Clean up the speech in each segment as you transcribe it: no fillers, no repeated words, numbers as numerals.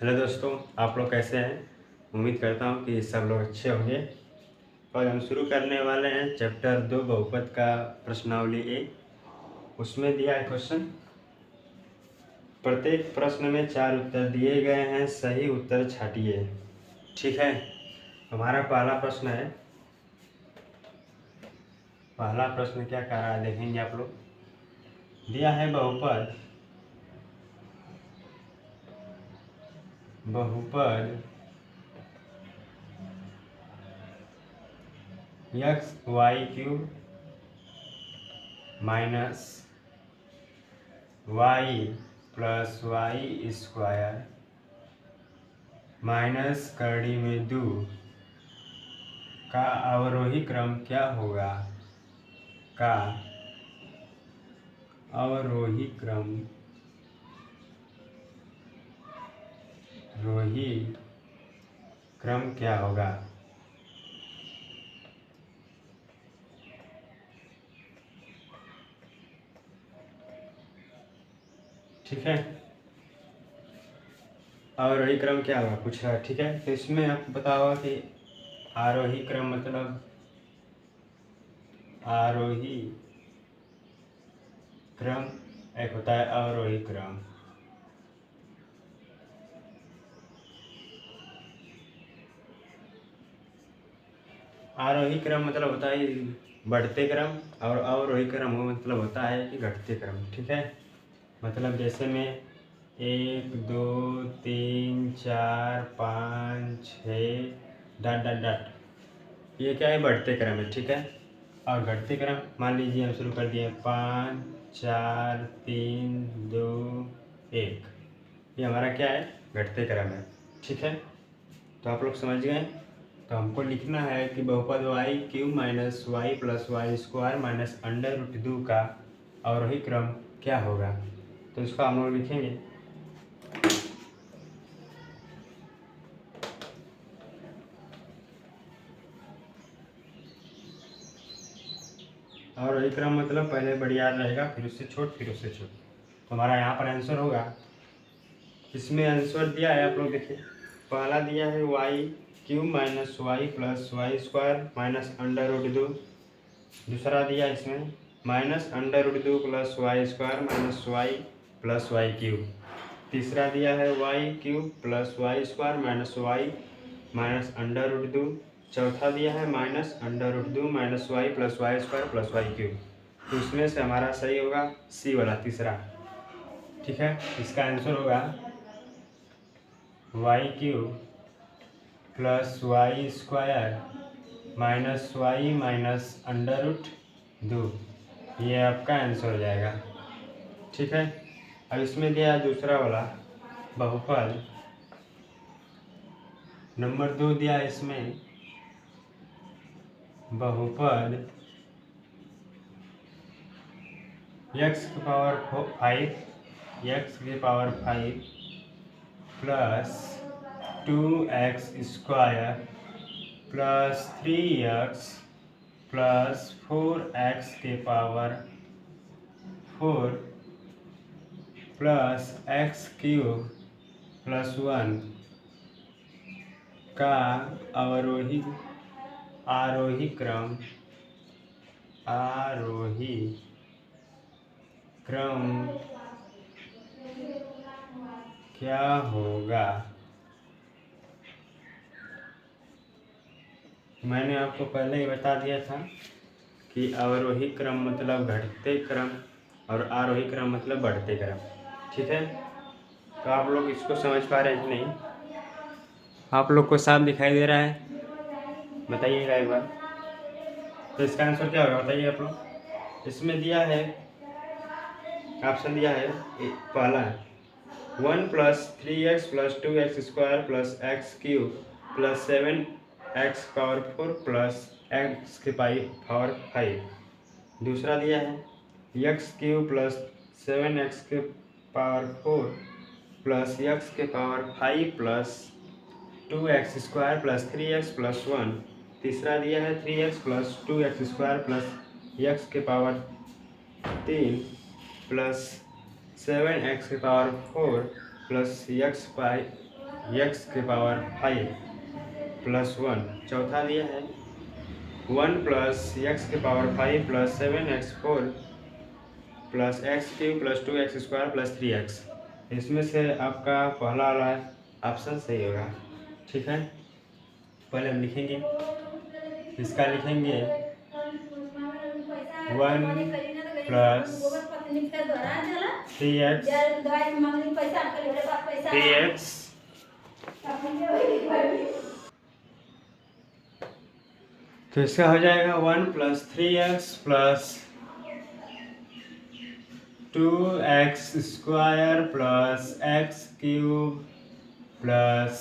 Hello दोस्तों, आप लोग कैसे हैं। उम्मीद करता हूं कि सब लोग अच्छे होंगे। और हम शुरू करने वाले हैं चैप्टर 2 बहुपद का प्रश्नावली ए। उसमें दिया है क्वेश्चन, प्रत्येक प्रश्न में 4 उत्तर दिए गए हैं, सही उत्तर छांटिए। ठीक है, हमारा पहला प्रश्न है। पहला प्रश्न क्या कह रहा है देखेंगे आप लोग। दिया है बहुपद X Y cube minus Y plus Y square minus करड़ी में 2 का अवरोही क्रम क्या होगा। का अवरोही क्रम क्या होगा। ठीक है, अवरोही क्रम क्या होगा पूछ रहा है। ठीक है, तो इसमें आपको बताओ कि आरोही क्रम मतलब आरोही क्रम, एक होता है अवरोही क्रम। आरोही क्रम मतलब होता है बढ़ते क्रम, और अवरोही क्रम मतलब होता है कि घटते क्रम। ठीक है, मतलब जैसे में 1 2 3 4 5 6 डॉट डॉट डॉट, ये क्या है, बढ़ते क्रम है। ठीक है, और घटते क्रम मान लीजिए हम शुरू कर दिए 5 4 3 2 1, ये हमारा क्या है, घटते क्रम है। ठीक है, तो आप लोग समझ गए। तो हमको लिखना है कि बहुपद y cube minus Y plus Y square minus under root 2 का अवरोही क्रम क्या होगा। तो इसको हम लोग लिखेंगे अवरोही क्रम मतलब पहले बड़ी याद रहेगा, फिर उससे छोट, फिर उससे छोट। तो हमारा यहाँ पर आंसर होगा, इसमें आंसर दिया है आप लोग देखिए। पहला दिया है y cube minus Y plus Y square minus under root 2। दूसरा दिया इसमें minus under root 2 plus Y square minus Y plus y cube. तीसरा दिया है y cube plus Y square minus y minus under root 2। चौथा दिया है minus under root 2 minus Y plus Y square plus y cube. तो इसमें से हमारा सही होगा सी वाला, तीसरा। ठीक है, इसका आंसर होगा y cube plus Y square minus y minus under root 2, ये आपका आंसर हो जाएगा। ठीक है, अब इसमें दिया है दूसरा वाला बहुपद नंबर 2 दिया है इसमें बहुपद x की power 5 plus 2x square plus 3x plus 4x के power 4 plus x cube plus 1 का आरोही क्रम क्या होगा। मैंने आपको पहले ही बता दिया था कि अवरोही क्रम मतलब घटते क्रम और आरोही क्रम मतलब बढ़ते क्रम। ठीक है, तो आप लोग इसको समझ पा रहे हैं कि नहीं। आप लोग को साफ दिखाई दे रहा है, बताइएगा एक बार। तो इसका आंसर क्या होगा बताइए आप लोग। इसमें दिया है, ऑप्शन दिया है पहला 1 plus 3x plus 2x square plus x cube plus 7x power 4 plus x के पावर 5। दूसरा दिया है x क्यूब प्लस 7x के पावर 4 प्लस x के power 5 plus 2x square plus 3x plus 1। तीसरा दिया है 3x plus 2x square plus x के पावर 3 प्लस 7x के पावर 4 प्लस x एक्स के पावर 5 प्लस 1। चौथा दिया है 1 प्लस एक्स के power 5 plus 7x4 plus x cube plus 2x² plus 3x। इसमें से आपका पहला वाला ऑप्शन सही होगा। ठीक है, पहले हम लिखेंगे, इसका लिखेंगे 1 प्लस 3x तो इसका हो जाएगा 1 plus 3x plus 2x² plus x cube plus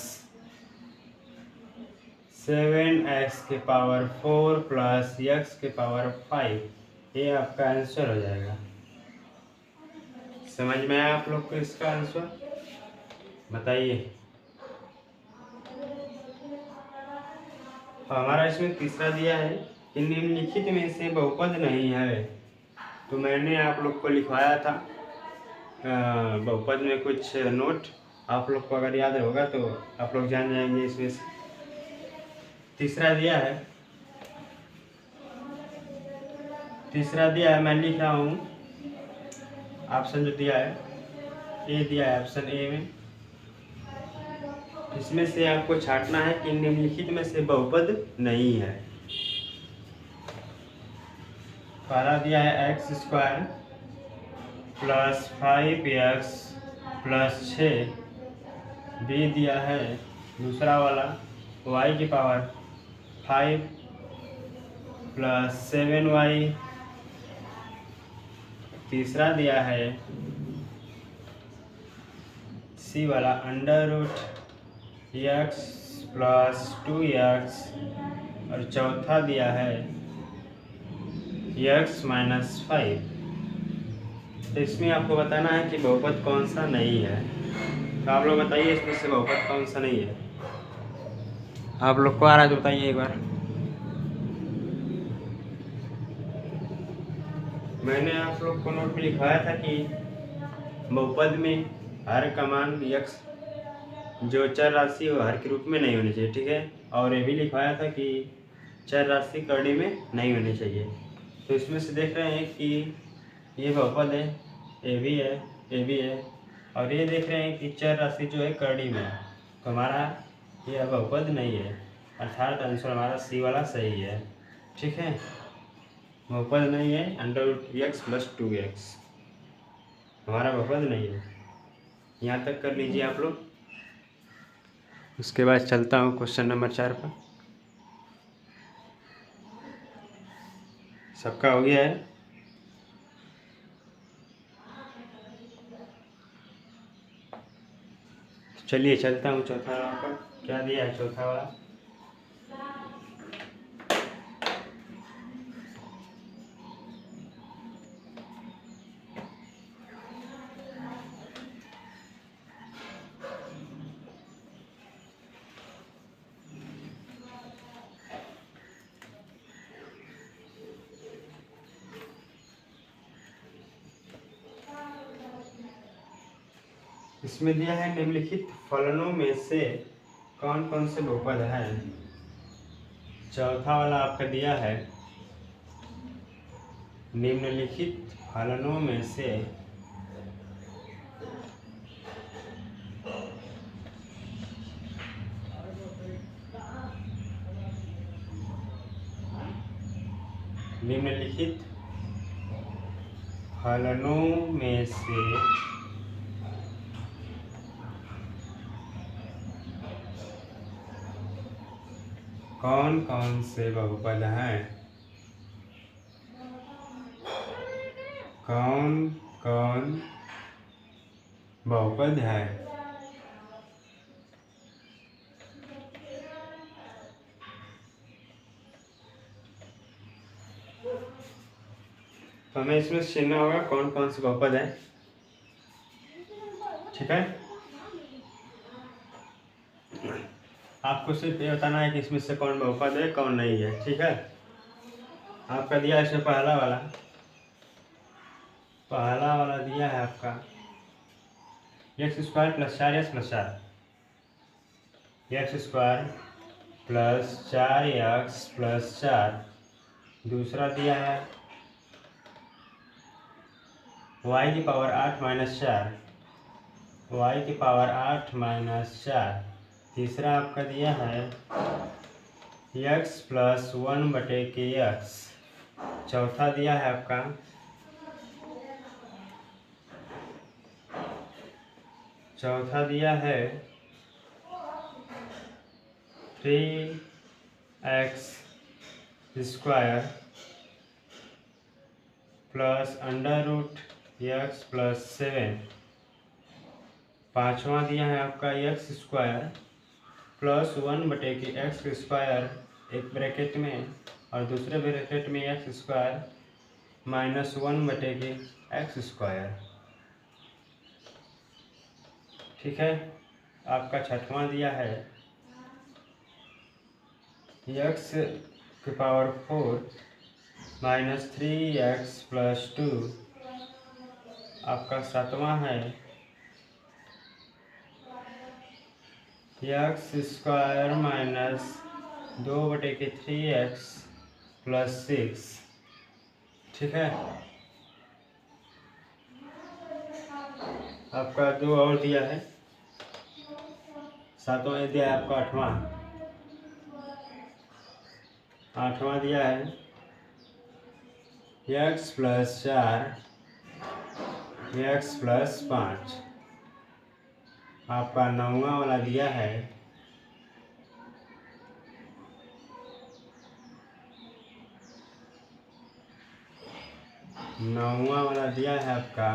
7x के पावर 4 प्लस x के पावर 5। ये आपका आंसर हो जाएगा। समझ में आया आप लोग को इसका आंसर? बताइए। हमारा इसमें तीसरा दिया है कि निम्नलिखित में से बहुपद नहीं है। तो मैंने आप लोग को लिखवाया था बहुपद में कुछ नोट, आप लोग को अगर याद होगा तो आप लोग जान जाएंगे। इसमें से तीसरा दिया है, मैं लिख रहा हूँ। ऑप्शन जो दिया है ए दिया है, ऑप्शन ए में। इसमें से आपको छांटना है कि निम्नलिखित में से बहुपद नहीं है। पहला दिया है x² plus 5x plus 6। B दिया है दूसरा वाला y की पावर 5 प्लस 7y। तीसरा दिया है सी वाला √x प्लस 2x। और चौथा दिया है x माइनस 5। तो इसमें आपको बताना है कि बहुपद कौन सा नहीं है। तो आप लोग बताइए इसमें से बहुपद कौन सा नहीं है। आप लोग को आ रहा है तो बताइए एक बार। मैंने आप लोग को नोट में लिखवाया था कि बहुपद में हर का मान x जो चर राशि हो हर के रूप में नहीं होनी चाहिए। ठीक है, और ये भी लिखवाया था कि चर राशि कड़ी में नहीं होनी चाहिए। तो इसमें से देख रहे हैं कि ये बहुपद है, ये भी है, ये भी है, और ये देख रहे हैं कि चर राशि जो है कड़ी में है। तो हमारा ये बहुपद नहीं है, अर्थात आंसर हमारा सी वाला सही है। ठीक है, बहुपद नहीं है √x प्लस 2x हमारा बहुपद नहीं है। यहाँ तक कर लीजिए आप लोग। उसके बाद चलता हूँ क्वेश्चन नंबर 4 पर। सबका हो गया है? चलिए चलता हूँ चौथा वाला पर। क्या दिया है चौथा वाला? इसमें दिया है निम्नलिखित फलनों में से कौन कौन से बहुपद हैं। चौथा वाला आपका दिया है निम्नलिखित फलनों में से फलनों में से कौन कौन से बहुपद हैं। कौन कौन बहुपद है? तो हमें इसमें चुनना होगा कौन कौन से बहुपद है। ठीक है, आपको सिर्फ ये बताना है कि इसमें से कौन बहुपद है कौन नहीं है। ठीक है, आपका दिया है इसमें पहला वाला दिया है आपका x² plus 4x plus 4। X square plus 4x plus 4। दूसरा दिया है y की पावर 8 माइनस 4, y की पावर 8 माइनस 4। तीसरा आपका दिया है x प्लस 1/x। चौथा दिया है आपका है 3x square plus √x plus 7। पाँचवा दिया है आपका x square plus 1/x square एक ब्रैकेट में और दूसरे ब्रैकेट में x square minus 1/x square. ठीक है। आपका छठवां दिया है x की पावर 4 माइनस 3x प्लस 2। आपका सातवां है x square minus 2/3x plus 6। ठीक है। आपका दो और दिया है, सातवां दिया है आपका आठवां दिया है x प्लस 4 x प्लस 5। आपका नौवां वाला दिया है आपका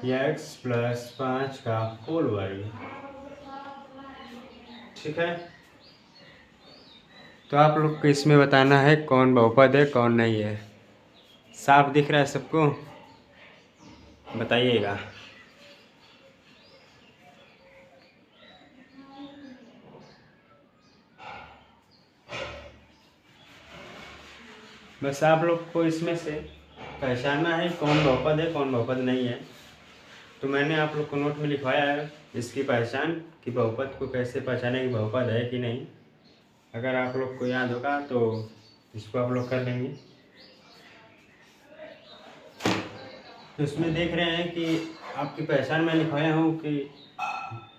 x प्लस 5 का होल वर्ग। ठीक है। तो आप लोग को इसमें बताना है कौन बहुपद है कौन नहीं है। साफ दिख रहा है सबको? बताइएगा। बस आप लोग को इसमें से पहचानना है कौन बहुपद है कौन बहुपद नहीं है। तो मैंने आप लोग को नोट में लिखवाया है इसकी पहचान कि बहुपद को कैसे पहचाने कि बहुपद है कि नहीं। अगर आप लोग को याद होगा तो इसको आप लोग कर लेंगे। तो इसमें देख रहे हैं कि आपकी पहचान में लिखवाया हूँ कि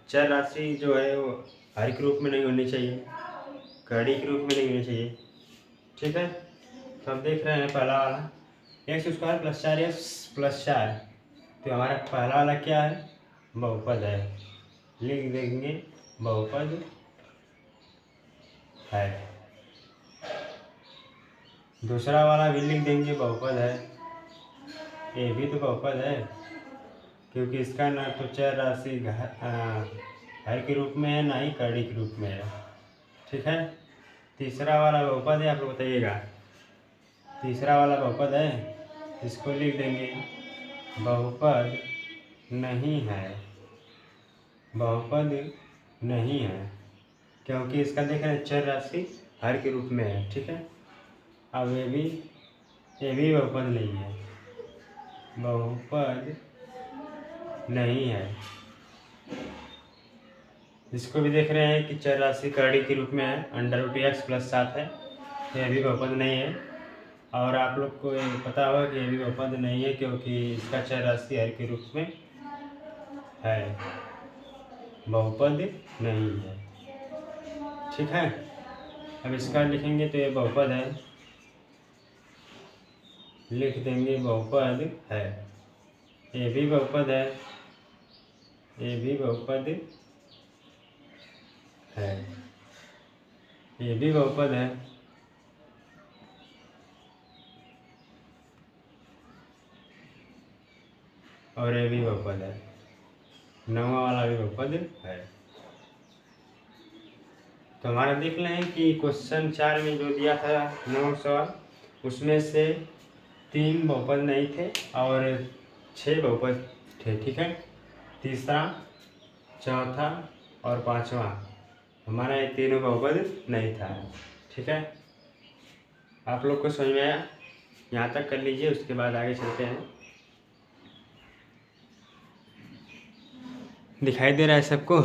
चर राशि जो है वो हर के रूप में नहीं होनी चाहिए, कड़ी के रूप में नहीं होनी चाहिए। ठीक है। तो अब देख रहे हैं पहला वाला x square plus 4x plus 4। तो हमारा पहला वाला क्या है? बहुपद है। लिख देंगे बहुपद है। दूसरा वाला भी लिख देंगे बहुपद है। ये भी तो बहुपद है क्योंकि इसका ना तो चर राशि हर के रूप में है ना ही कड़ी के रूप में है। ठीक है। तीसरा वाला बहुपद है, आप लोग बताइएगा। तीसरा वाला बहुपद है, इसको लिख देंगे बहुपद नहीं है। बहुपद नहीं है क्योंकि इसका देख रहे हैं चर राशि हर के रूप में है। ठीक है। अब ये भी बहुपद नहीं है, बहुपद नहीं है। इसको भी देख रहे हैं कि चर राशि कड़ी के रूप में है, √x प्लस 7 है। यह भी बहुपद नहीं है। और आप लोग को ये पता होगा कि यह भी बहुपद नहीं है क्योंकि इसका चर राशि हर के रूप में है, बहुपद नहीं है। ठीक है। अब इसका लिखेंगे तो ये बहुपद है, लिख देंगे बहुपद है। ये भी बहुपद है, ये भी बहुपद है, ये भी बहुपद है, और ये भी बहुपद है। नौवां वाला भी बहुपद है। तो हमारा देख लें कि क्वेश्चन 4 में जो दिया था 9 सवाल, उसमें से 3 बहुपद नहीं थे और 6 बहुपद थे। ठीक है। तीसरा, चौथा और पांचवा हमारा ये तीनों बहुपद नहीं था। ठीक है। आप लोग को समझ में आया? यहाँ तक कर लीजिए, उसके बाद आगे चलते हैं। दिखाई दे रहा है सबको?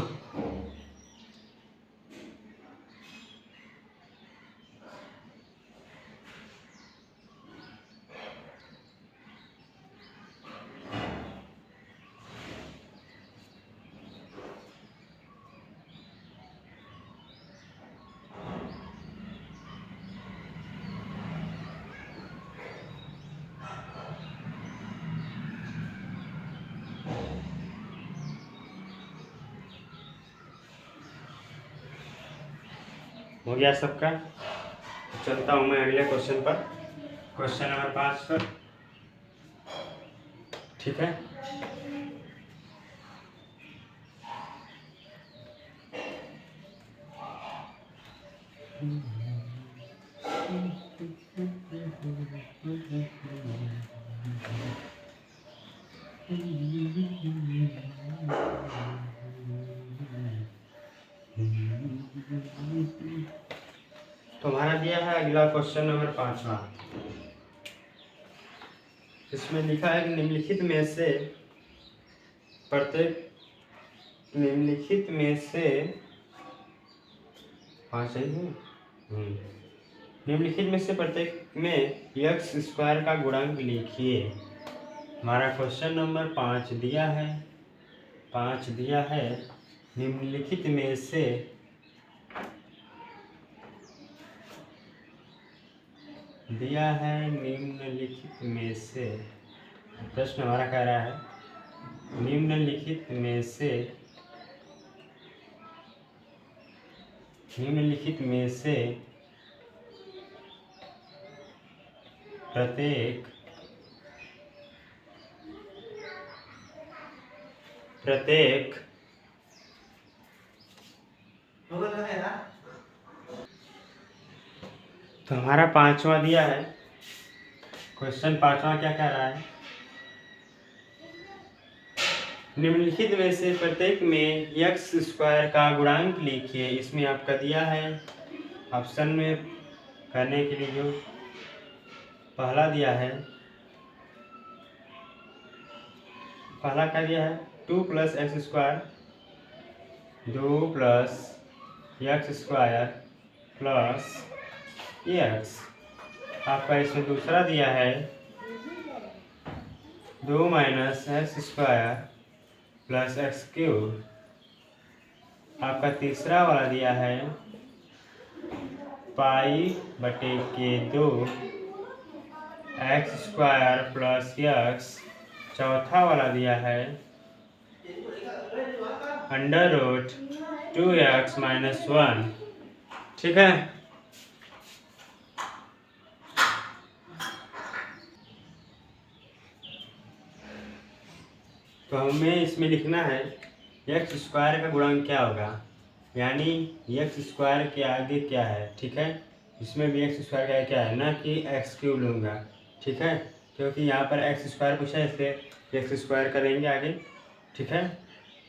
हो गया सबका? चलता हूँ मैं अगले क्वेश्चन पर, क्वेश्चन नंबर 5 पर। ठीक है, तुम्हारा दिया है अगला क्वेश्चन नंबर 5वां। इसमें लिखा है कि निम्नलिखित में से प्रत्येक निम्नलिखित में से सही है। निम्नलिखित में से प्रत्येक में एक्स स्क्वायर का गुणांक लिखिए। हमारा क्वेश्चन नंबर 5 दिया है निम्नलिखित में से निम्नलिखित में से प्रश्न हमारा कह रहा है निम्नलिखित में से प्रत्येक तो हमारा 5वां दिया है। क्वेश्चन 5वां क्या कह रहा है? निम्नलिखित में से प्रत्येक में एक्स स्क्वायर का गुणांक लिखिए। इसमें आपका दिया है ऑप्शन में करने के लिए जो पहला दिया है, पहला क्या दिया है 2 + x square, 2 + x square plus x. आपका इसमें दूसरा दिया है 2 - x square plus x cube. आपका तीसरा वाला दिया है π/2 x स्क्वायर प्लस एक्स। चौथा वाला दिया है √2x - 1। ठीक है, तो हमें इसमें लिखना है एक्स स्क्वायर का गुणांक क्या होगा, यानी एक्स स्क्वायर के आगे क्या है। ठीक है, इसमें भी एक्स स्क्वायर का क्या है, ना कि एक्स क्यूब लूँगा। ठीक है, क्योंकि यहाँ पर एक्स स्क्वायर पूछा है इसलिए एक्स स्क्वायर करेंगे आगे। ठीक है,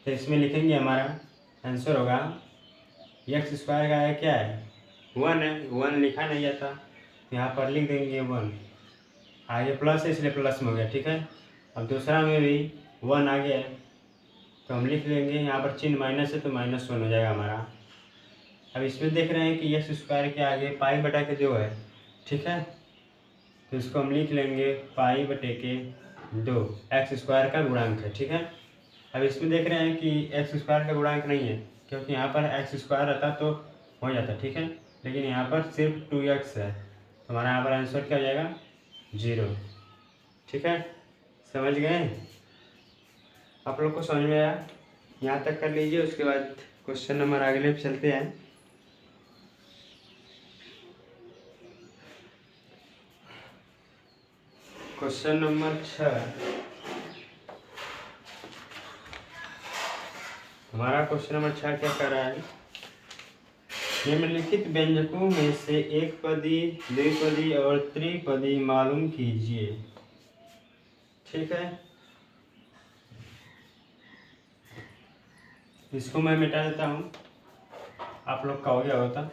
तो इसमें लिखेंगे हमारा आंसर होगा एक्स स्क्वायर का क्या है 1 है, 1 लिखा नहीं जाता, यहाँ पर लिख देंगे 1। आगे प्लस है इसलिए प्लस में हो गया। ठीक है, अब दूसरा में भी 1 आ गया है तो हम लिख लेंगे, यहाँ पर चिन्ह माइनस है तो -1 हो जाएगा हमारा। अब इसमें देख रहे हैं कि एक्स स्क्वायर के आगे π/2 है। ठीक है, तो इसको हम लिख लेंगे π/2 एक्स स्क्वायर का गुणांक है। ठीक है, अब इसमें देख रहे हैं कि एक्स स्क्वायर का गुणांक नहीं है, क्योंकि यहाँ पर एक्स स्क्वायर रहता तो हो जाता। ठीक है, लेकिन यहाँ पर सिर्फ 2x है तो हमारा यहाँ पर आंसर क्या हो जाएगा 0। ठीक है, समझ गए? आप लोग को समझ में आया? यहाँ तक कर लीजिए, उसके बाद क्वेश्चन नंबर अगले पे चलते हैं। Question number 6। हमारा क्वेश्चन नंबर 6 क्या कर रहा है, निम्नलिखित व्यंजकों में से एक पदी, द्विपदी और त्रिपदी मालूम कीजिए। ठीक है, इसको मैं मिटा देता हूँ, आप लोग का हो गया होता।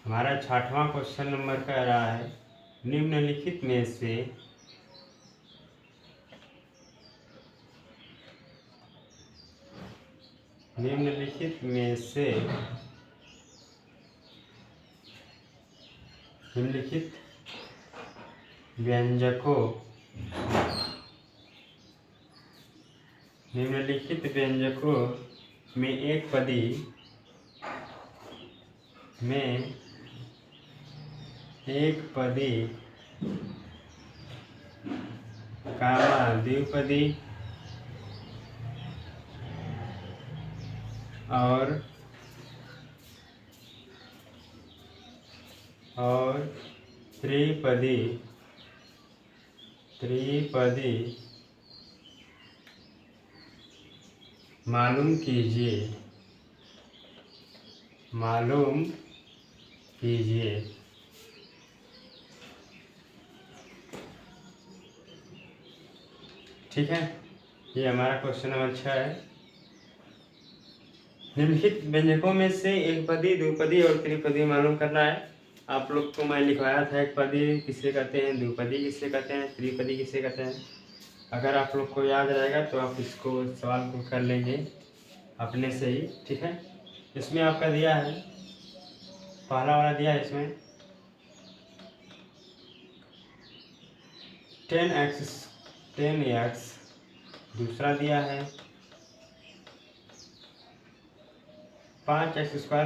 हमारा 60वां क्वेश्चन नंबर कह रहा है निम्नलिखित में से निम्नलिखित व्यंजकों में एक पदी कामा द्विपदी और त्रिपदी मालूम कीजिए। ठीक है, ये हमारा क्वेश्चन नंबर 6 है। निम्नलिखित व्यंजकों में से एक पदी, द्विपदी और त्रिपदी मालूम करना है। आप लोग को मैं लिखवाया था एक पदी किसे कहते हैं, द्विपदी किसे कहते हैं, त्रिपदी किसे कहते हैं। अगर आप लोग को याद रहेगा तो आप इसको सवाल को कर लेंगे अपने से ही। ठीक है, इसमें आपका दिया है, पहला वाला दिया है इसमें 10x, दूसरा दिया है 5x²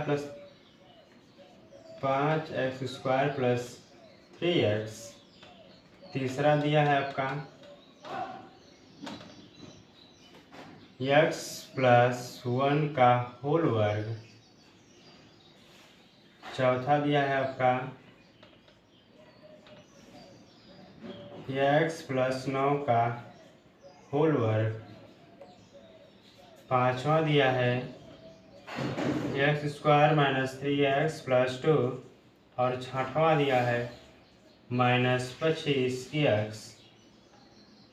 प्लस 3x, तीसरा दिया है आपका x+1 का होल वर्ग, चौथा दिया है आपका x+9 का होल वर्ग, पांचवा दिया है x² - 3x + 2 और छठवां दिया है -25x।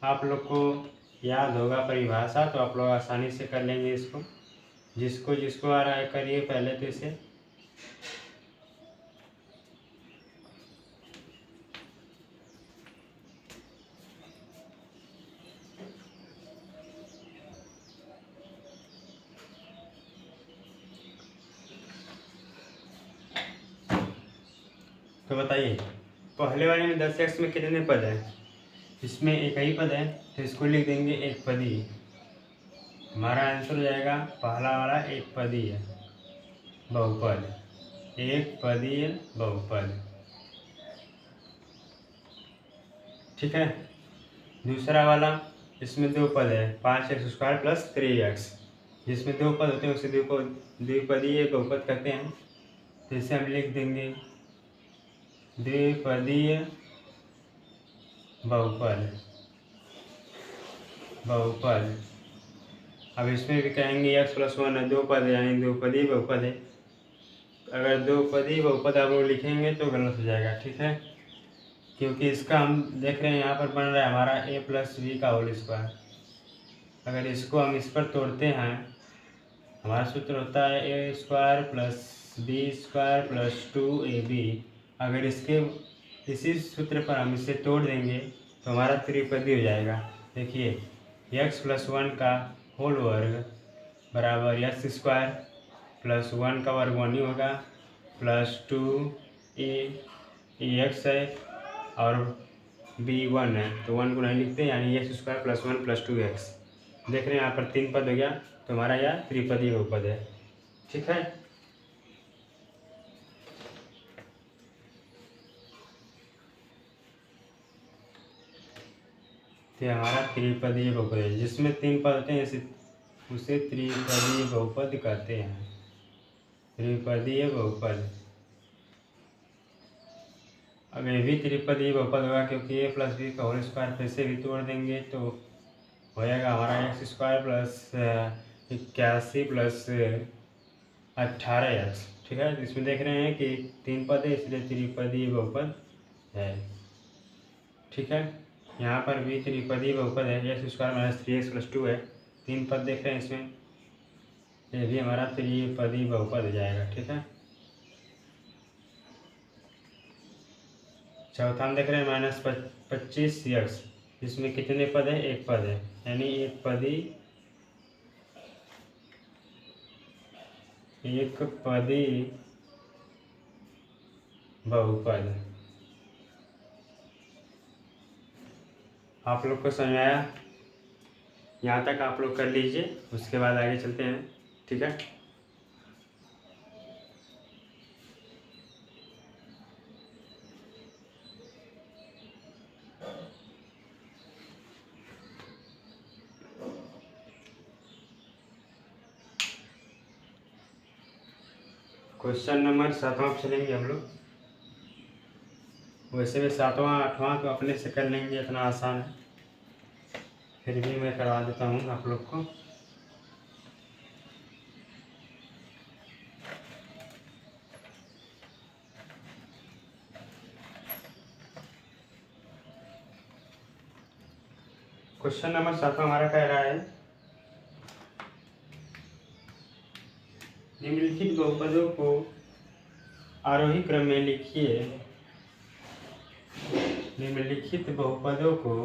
आप लोग को याद होगा परिभाषा, तो आप लोग आसानी से कर लेंगे इसको। जिसको आ रहा है करिए पहले तो इसे। तो बताइए, पहले वाले में 10x में कितने पद हैं? इसमें एक ही पद है, तो इसको लिख देंगे एक पदी। हमारा आंसर हो जाएगा पहला वाला एक पदी है, बहुपद, एक पदीय बहुपद। ठीक है, दूसरा वाला इसमें दो पद है 5x² प्लस 3x, जिसमें दो पद होते हैं उसे द्विपदीय बहुपद कहते हैं। तो इसे हम लिख देंगे द्विपदीय बहुपद। अब इसमें भी कहेंगे x+1 है, दो पद है यानी द्विपदीय बहुपद है। अगर द्विपदीय बहुपद आप लोग लिखेंगे तो गलत हो जाएगा। ठीक है, क्योंकि इसका हम देख रहे हैं यहाँ पर बन रहा है हमारा a+b का होल स्क्वायर। अगर इसको हम इस पर तोड़ते हैं, हमारा सूत्र होता है a² + b² + 2ab। अगर इसी सूत्र पर हम इसे तोड़ देंगे तो हमारा त्रिपदी हो जाएगा। देखिए, x+1 का होल वर्ग बराबर x² + 1 का वर्ग 1 ही होगा प्लस 2ax है और b 1 है, तो 1 को नहीं लिखते, यानी x² + 1 + 2x। देख रहे हैं यहाँ पर 3 पद हो गया, तो हमारा यह त्रिपदी बहुपद है। ठीक है, तो हमारा त्रिपदी बहुपद है, जिसमें 3 पद होते हैं उसे त्रिपदी बहुपद कहते हैं। त्रिपदीय बहुपद। अब ये भी त्रिपदीय बहुपद होगा, क्योंकि a+b का होल स्क्वायर फिर से भी तोड़ देंगे तो हो जाएगा हमारा x² + 81 + 18x। ठीक है, इसमें देख रहे हैं कि 3 पद है, इसलिए त्रिपदीय बहुपद है। ठीक है, यहाँ पर भी त्रिपदीय बहुपद है, x² - 3x + 2 है, 3 पद देख रहे हैं इसमें, ये भी हमारा त्रिपदीय बहुपद हो जाएगा। ठीक है, चौथा में देख रहे हैं माइनस 25x। इसमें कितने पद है? एक पद है, यानी एक पदी बहुपद। आप लोग को समझ आया? यहाँ तक आप लोग कर लीजिए, उसके बाद आगे चलते हैं। ठीक है, क्वेश्चन नंबर 7वां पे चलेंगे हम लोग। वैसे भी 7वां 8वां तो अपने से कर लेंगे, इतना आसान है, फिर भी मैं करवा देता हूँ आप लोग को। क्वेश्चन नंबर 7वां हमारा कह रहा है निम्नलिखित बहुपदों को आरोही क्रम में लिखिए। निम्नलिखित बहुपदों को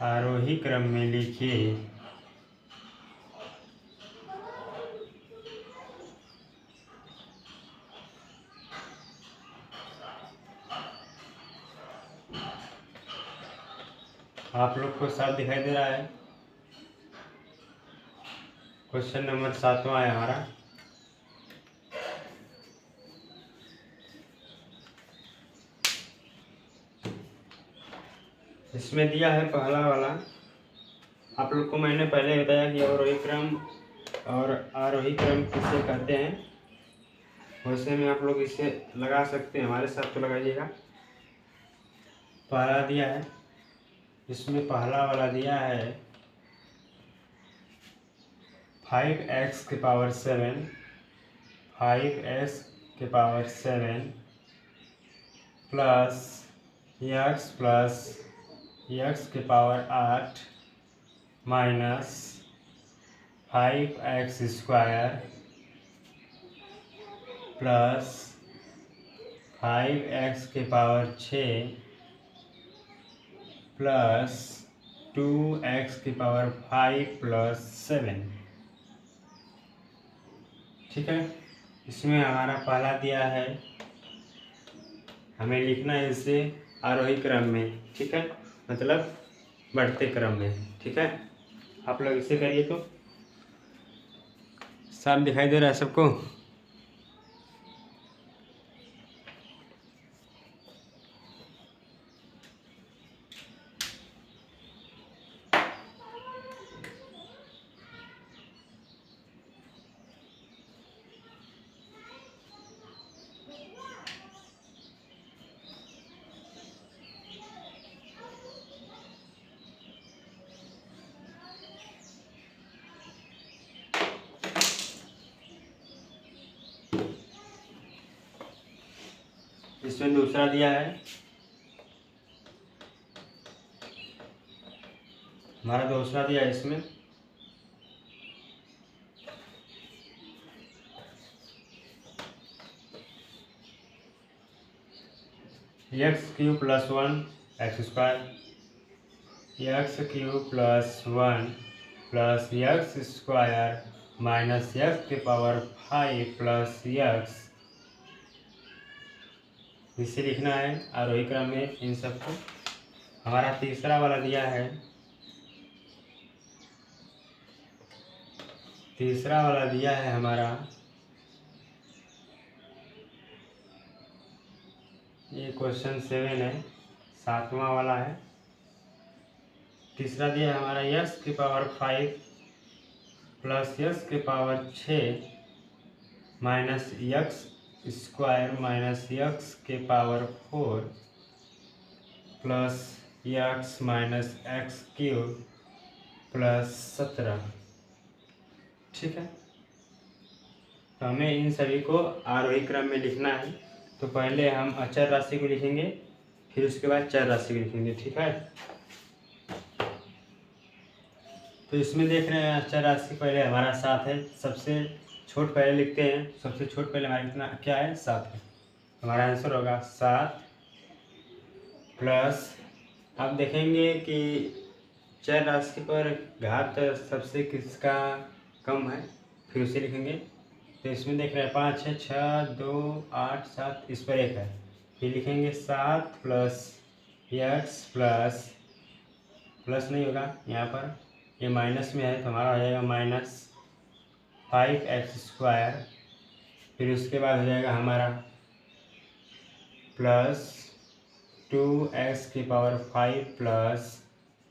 आरोही क्रम में लिखिए। आप लोग को साफ दिखाई दे रहा है? क्वेश्चन नंबर 7वां है हमारा। इसमें दिया है पहला वाला। आप लोग को मैंने पहले बताया कि अवरोही क्रम और आरोही क्रम किसे कहते हैं। वैसे में आप लोग इसे लगा सकते हैं, हमारे साथ तो लगाइएगा। पहला दिया है, इसमें पहला वाला दिया है 5x के पावर 7 5x के पावर 7 प्लस x के power 8 minus 5x square plus 5x के पावर 6 प्लस 2x के पावर 5 प्लस 7। ठीक है, इसमें हमारा पहला दिया है, हमें लिखना है इसे आरोही क्रम में। ठीक है, मतलब बढ़ते क्रम में। ठीक है, आप लोग इसे करिए तो साफ दिखाई दे रहा है सबको? इसमें दूसरा दिया है, हमारा दूसरा दिया है इसमें x³ plus 1 x square x³ plus 1 plus x square minus x के पावर 5 प्लस x। इसे लिखना है आरोही क्रम में इन सबको। हमारा तीसरा वाला दिया है, तीसरा वाला दिया है हमारा, ये क्वेश्चन 7 है, 7वां वाला है। तीसरा दिया है हमारा x के पावर 5 प्लस x के power 6 minus x square minus x के power 4 plus x minus x³ plus 17। ठीक है, तो हमें इन सभी को आरोही क्रम में लिखना है। तो पहले हम अचर राशि को लिखेंगे, फिर उसके बाद चर राशि को लिखेंगे, ठीक है। तो इसमें देख रहे हैं अचर राशि पहले हमारा 7 है, सबसे छोट पहले लिखते हैं। सबसे छोट पहले हमारा कितना क्या है, 7 है। हमारा आंसर होगा 7 प्लस, अब देखेंगे कि चर राशि पर घात सबसे किसका कम है, फिर उसे लिखेंगे। तो इसमें देख रहे हैं 5 है, 6 2 8 7, इस पर 1 है, फिर लिखेंगे 7 प्लस x प्लस, प्लस नहीं होगा यहाँ पर, ये माइनस में है तो हमारा हो जाएगा -5x²। फिर उसके बाद हो जाएगा हमारा plus 2x⁵ plus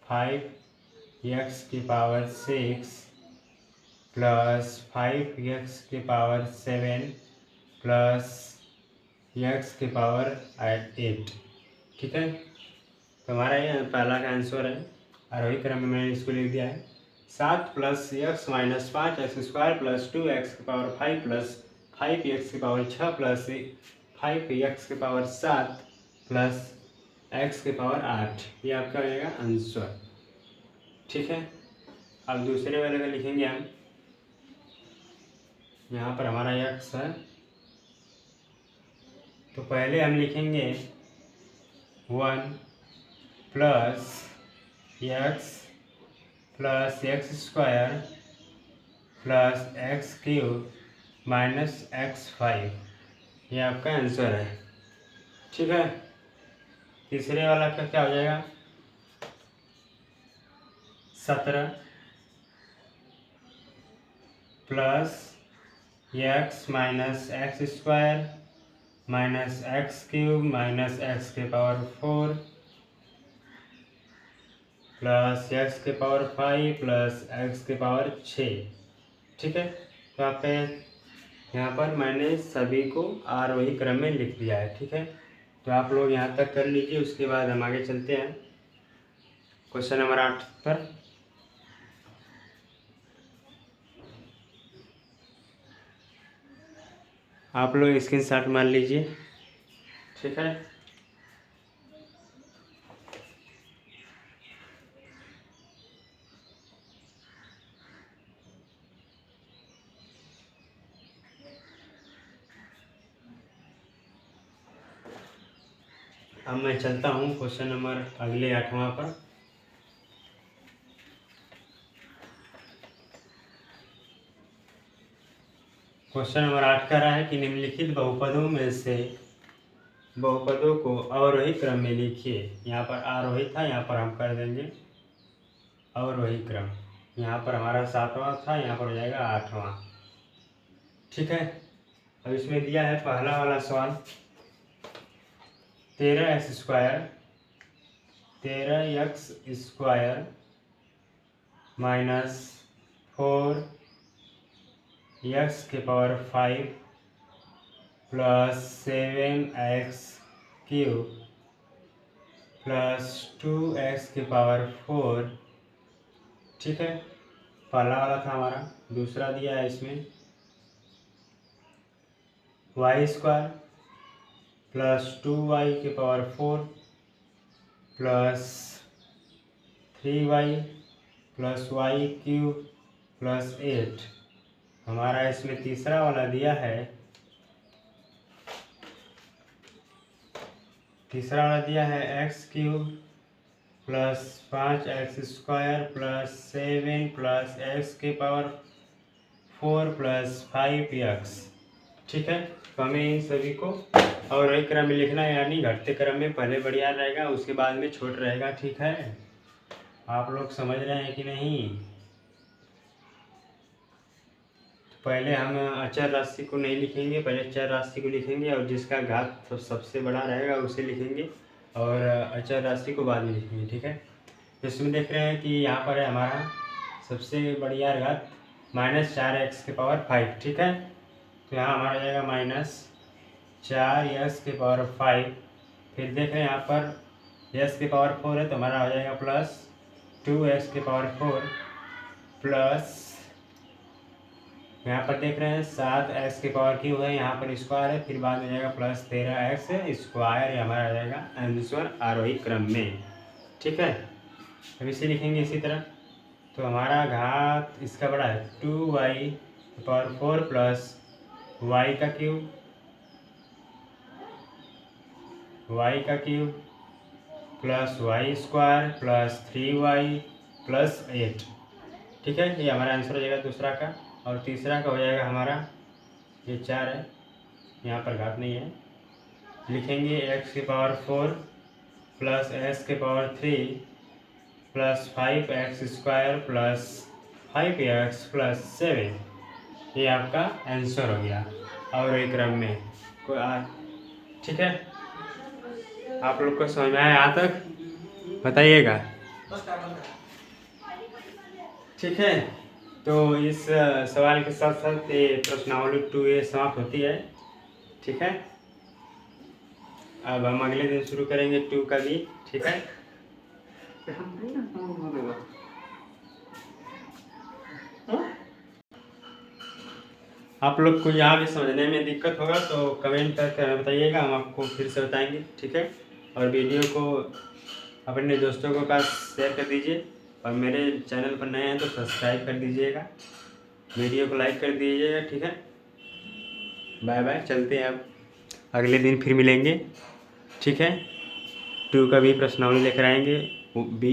5x⁶ plus 5x⁷ plus x⁸, ठीक है। तो हमारा ये पहला का आंसर है। आरोही क्रम में मैंने इसको लिख दिया है 7 plus x minus 5x² plus 2x⁵ plus 5x⁶ plus 5x⁷ plus x⁸, ये आपका हो जाएगा आंसर, ठीक है। अब दूसरे वाले का लिखेंगे हम। यहाँ पर हमारा x है, तो पहले हम लिखेंगे 1 plus x plus x² plus x³ minus x5, ये आपका आंसर है, ठीक है। तीसरे वाला का क्या हो जाएगा 17 plus x minus x² minus x³ minus x⁴ plus x⁵ plus x⁶, ठीक है। तो आप यहाँ पर मैंने सभी को आरोही क्रम में लिख दिया है, ठीक है। तो आप लोग यहाँ तक कर लीजिए, उसके बाद हम आगे चलते हैं क्वेश्चन नंबर 8 पर। आप लोग स्क्रीनशॉट मार लीजिए, ठीक है। अब मैं चलता हूँ क्वेश्चन नंबर अगले 8वां पर। क्वेश्चन नंबर 8 कह रहा है कि निम्नलिखित बहुपदों में से बहुपदों को अवरोही क्रम में लिखिए। यहाँ पर आरोही था, यहाँ पर हम कर देंगे अवरोही क्रम। यहाँ पर हमारा 7वां था, यहाँ पर हो जाएगा 8वां, ठीक है। अब इसमें दिया है पहला वाला सवाल 13x² minus 4x⁵ plus 7x³ plus 2x⁴, ठीक है। पहला वाला था हमारा। दूसरा दिया है इसमें y² plus 2y⁴ plus 3y plus y³ plus 8। हमारा इसमें तीसरा वाला दिया है, तीसरा वाला दिया है x³ plus 5x² plus 7 plus x⁴ plus 5x, ठीक है। तो हमें इन सभी को और एक क्रम में लिखना है, यानी घटते क्रम में पहले बढ़िया रहेगा, उसके बाद में छोट रहेगा, ठीक है। आप लोग समझ रहे हैं कि नहीं। पहले हम अचर राशि को नहीं लिखेंगे, पहले चर राशि को लिखेंगे और जिसका घात सबसे बड़ा रहेगा उसे लिखेंगे और अचर राशि को बाद में लिखेंगे, ठीक है। तो इसमें देख रहे हैं कि यहाँ पर है हमारा सबसे बढ़िया घात -4x⁵, ठीक है। तो यहाँ हमारा जाएगा -4x⁵। फिर देख रहे हैं यहाँ पर x⁴ है तो हमारा हो जाएगा प्लस 2x⁴ प्लस यहाँ पर देख रहे हैं 7x की पावर क्यूब है, यहाँ पर स्क्वायर है, फिर बाद में जाएगा प्लस 13x स्क्वायर, ये हमारा आ जाएगा आंसर आरोही क्रम में। ठीक है, अब इसे लिखेंगे इसी तरह। तो हमारा घात इसका बड़ा है 2y पावर 4 प्लस y का cube, plus y square plus 3y plus 8। ठीक है, ये हमारा आंसर हो जाएगा दूसरा का। और तीसरा का हो जाएगा हमारा, ये 4 है, यहाँ पर घात नहीं है, लिखेंगे x की पावर 4 प्लस s की power 3 plus 5x square plus 5x plus 7। ये आपका आंसर हो गया और एक क्रम में। ठीक है, आप लोग को समझ में आया यहाँ तक, बताइएगा। ठीक है, तो इस सवाल के साथ साथ ये प्रश्नावली 2A समाप्त होती है। ठीक है, अब हम अगले दिन शुरू करेंगे 2 का भी। ठीक है, आप लोग को यहाँ भी समझने में दिक्कत होगा तो कमेंट करके हमें बताइएगा, हम आपको फिर से बताएंगे। ठीक है, और वीडियो को अपने दोस्तों के पास शेयर कर दीजिए, और मेरे चैनल पर नए हैं तो सब्सक्राइब कर दीजिएगा, वीडियो को लाइक कर दीजिएगा। ठीक है, बाय बाय, चलते हैं, अब अगले दिन फिर मिलेंगे। ठीक है, 2 का भी प्रश्नावली लेकर आएंगे, B।